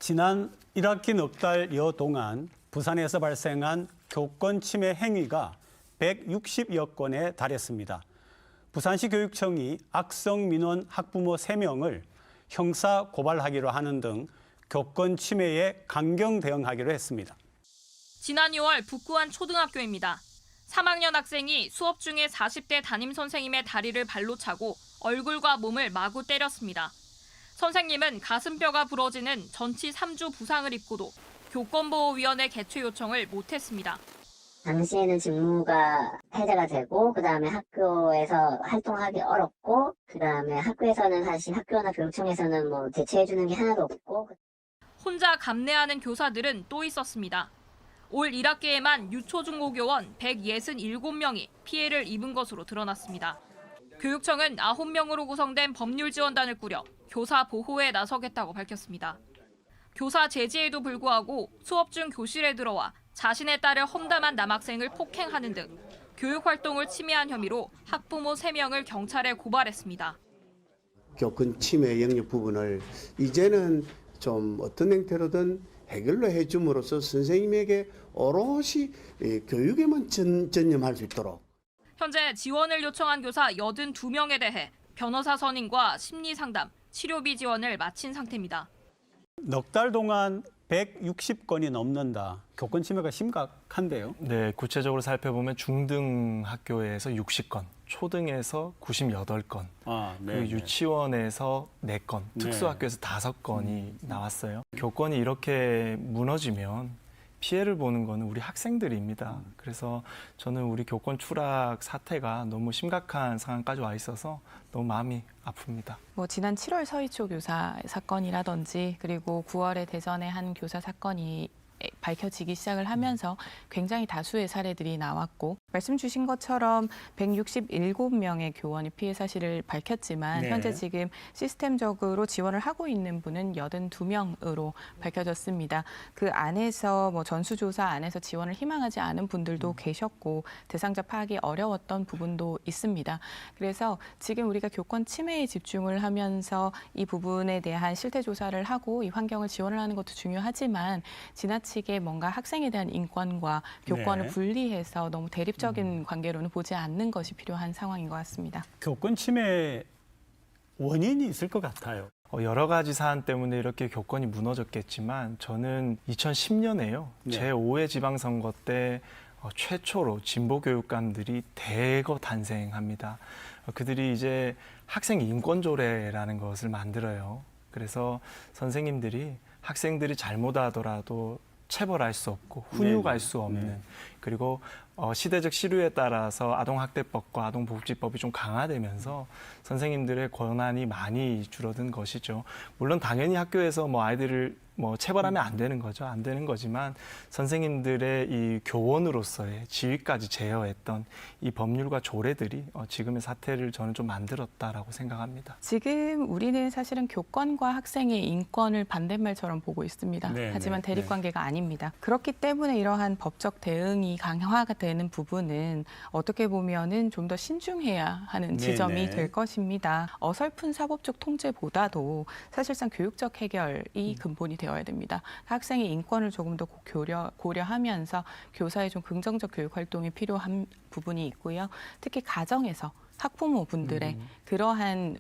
지난 1학기 넉 달여 동안 부산에서 발생한 교권 침해 행위가 160여 건에 달했습니다. 부산시 교육청이 악성 민원 학부모 3명을 형사 고발하기로 하는 등 교권 침해에 강경 대응하기로 했습니다. 지난 6월 북구안 초등학교입니다. 3학년 학생이 수업 중에 40대 담임 선생님의 다리를 발로 차고 얼굴과 몸을 마구 때렸습니다. 선생님은 가슴뼈가 부러지는 전치 3주 부상을 입고도 교권보호위원회 개최 요청을 못했습니다. 당시에는 직무가 해제가 되고 그다음에 학교에서 활동하기 어렵고 그다음에 학교에서는 사실 학교나 교육청에서는 뭐 대처해주는 게 하나도 없고 혼자 감내하는 교사들은 또 있었습니다. 올 1학기에만 유초중고교원 167명이 피해를 입은 것으로 드러났습니다. 교육청은 9명으로 구성된 법률지원단을 꾸려 교사 보호에 나서겠다고 밝혔습니다. 교사 제지에도 불구하고 수업 중 교실에 들어와 자신의 딸을 험담한 남학생을 폭행하는 등 교육활동을 침해한 혐의로 학부모 3명을 경찰에 고발했습니다. 교권 침해 영역 부분을 이제는 좀 어떤 형태로든 해결로 해줌으로써 선생님에게 오롯이 교육에만 전념할 수 있도록. 현재 지원을 요청한 교사 82명에 대해 변호사 선임과 심리상담, 치료비 지원을 마친 상태입니다. 넉 달 동안 160건이 넘는다. 교권 침해가 심각한데요. 네, 구체적으로 살펴보면 중등 학교에서 60건, 초등에서 98건, 그리고 유치원에서 4건, 특수학교에서 5건이 나왔어요. 교권이 이렇게 무너지면 피해를 보는 거는 우리 학생들입니다. 그래서 저는 우리 교권 추락 사태가 너무 심각한 상황까지 와 있어서 너무 마음이 아픕니다. 지난 7월 서희초 교사 사건이라든지 그리고 9월에 대전의 한 교사 사건이 밝혀지기 시작을 하면서 굉장히 다수의 사례들이 나왔고 말씀 주신 것처럼 167명의 교원이 피해 사실을 밝혔지만 현재 지금 시스템적으로 지원을 하고 있는 분은 82명으로 밝혀졌습니다. 그 안에서 전수조사 안에서 지원을 희망하지 않은 분들도 계셨고 대상자 파악이 어려웠던 부분도 있습니다. 그래서 지금 우리가 교권 침해에 집중을 하면서 이 부분에 대한 실태 조사를 하고 이 환경을 지원을 하는 것도 중요하지만 지나치게 뭔가 학생에 대한 인권과 교권을 분리해서 너무 대립적인 관계로는 보지 않는 것이 필요한 상황인 것 같습니다. 교권 침해 원인이 있을 것 같아요. 여러 가지 사안 때문에 이렇게 교권이 무너졌겠지만 저는 2010년에요. 제5회 지방선거 때 최초로 진보 교육감들이 대거 탄생합니다. 그들이 이제 학생 인권조례라는 것을 만들어요. 그래서 선생님들이 학생들이 잘못하더라도 체벌할 수 없고 훈육할 수 없는 그리고 시대적 시류에 따라서 아동학대법과 아동복지법이 좀 강화되면서 선생님들의 권한이 많이 줄어든 것이죠. 물론 당연히 학교에서 아이들을 체벌하면 안 되는 거죠. 안 되는 거지만 선생님들의 이 교원으로서의 지위까지 제어했던 이 법률과 조례들이 지금의 사태를 저는 좀 만들었다라고 생각합니다. 지금 우리는 사실은 교권과 학생의 인권을 반대말처럼 보고 있습니다. 하지만 대립관계가 아닙니다. 그렇기 때문에 이러한 법적 대응이 강화가 되는 부분은 어떻게 보면은 좀 더 신중해야 하는 지점이 될 것입니다. 어설픈 사법적 통제보다도 사실상 교육적 해결이 근본이 되어야 됩니다. 학생의 인권을 조금 더 고려하면서 교사의 좀 긍정적 교육 활동이 필요한 부분이 있고요. 특히 가정에서 학부모분들의 그러한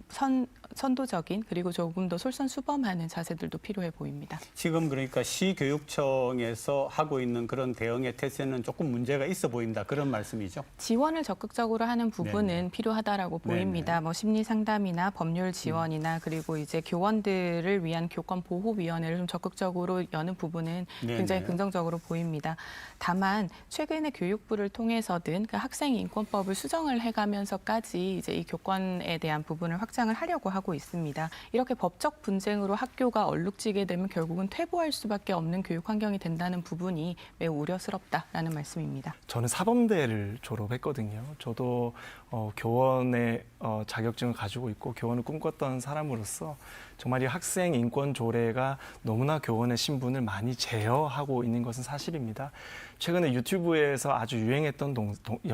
선도적인 그리고 조금 더 솔선수범하는 자세들도 필요해 보입니다. 지금 그러니까 시교육청에서 하고 있는 그런 대응의 태세는 조금 문제가 있어 보인다. 그런 말씀이죠? 지원을 적극적으로 하는 부분은 필요하다라고 보입니다. 심리 상담이나 법률 지원이나 그리고 이제 교원들을 위한 교권 보호위원회를 좀 적극적으로 여는 부분은 굉장히 긍정적으로 보입니다. 다만 최근에 교육부를 통해서든 그 학생인권법을 수정을 해가면서까지 이제 이 교권에 대한 부분을 확장을 하려고 하고 있습니다. 이렇게 법적 분쟁으로 학교가 얼룩지게 되면 결국은 퇴보할 수밖에 없는 교육 환경이 된다는 부분이 매우 우려스럽다라는 말씀입니다. 저는 사범대를 졸업했거든요. 저도 교원의 자격증을 가지고 있고 교원을 꿈꿨던 사람으로서 정말 이 학생 인권 조례가 너무나 교원의 신분을 많이 제어하고 있는 것은 사실입니다. 최근에 유튜브에서 아주 유행했던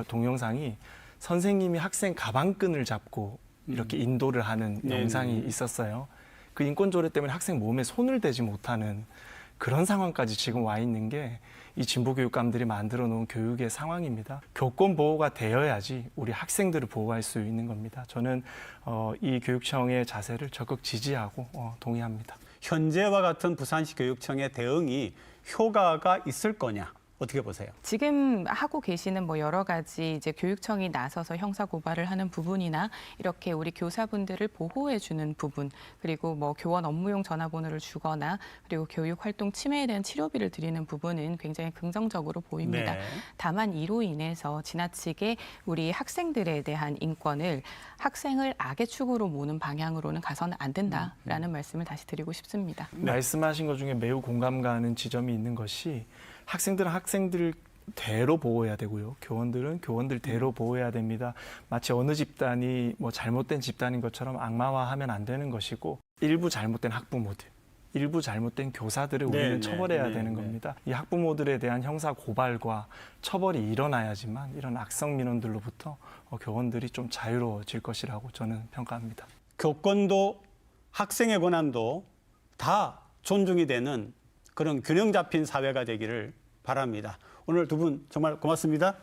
동영상이 선생님이 학생 가방끈을 잡고 이렇게 인도를 하는 영상이 있었어요. 그 인권 조례 때문에 학생 몸에 손을 대지 못하는 그런 상황까지 지금 와 있는 게 이 진보 교육감들이 만들어 놓은 교육의 상황입니다. 교권 보호가 되어야지 우리 학생들을 보호할 수 있는 겁니다. 저는 이 교육청의 자세를 적극 지지하고 동의합니다. 현재와 같은 부산시 교육청의 대응이 효과가 있을 거냐? 어떻게 보세요? 지금 하고 계시는 뭐 여러 가지 이제 교육청이 나서서 형사 고발을 하는 부분이나 이렇게 우리 교사분들을 보호해 주는 부분, 그리고 뭐 교원 업무용 전화번호를 주거나 그리고 교육 활동 침해에 대한 치료비를 드리는 부분은 굉장히 긍정적으로 보입니다. 네. 다만 이로 인해서 지나치게 우리 학생들에 대한 인권을 학생을 악의 축으로 모는 방향으로는 가서는 안 된다라는 말씀을 다시 드리고 싶습니다. 말씀하신 것 중에 매우 공감 가는 지점이 있는 것이 학생들은 학생들대로 보호해야 되고요. 교원들은 교원들대로 보호해야 됩니다. 마치 어느 집단이 뭐 잘못된 집단인 것처럼 악마화하면 안 되는 것이고 일부 잘못된 학부모들, 일부 잘못된 교사들을 우리는 처벌해야 되는 겁니다. 이 학부모들에 대한 형사 고발과 처벌이 일어나야지만 이런 악성 민원들로부터 교원들이 좀 자유로워질 것이라고 저는 평가합니다. 교권도 학생의 권한도 다 존중이 되는 그런 균형 잡힌 사회가 되기를 바랍니다. 오늘 두 분 정말 고맙습니다.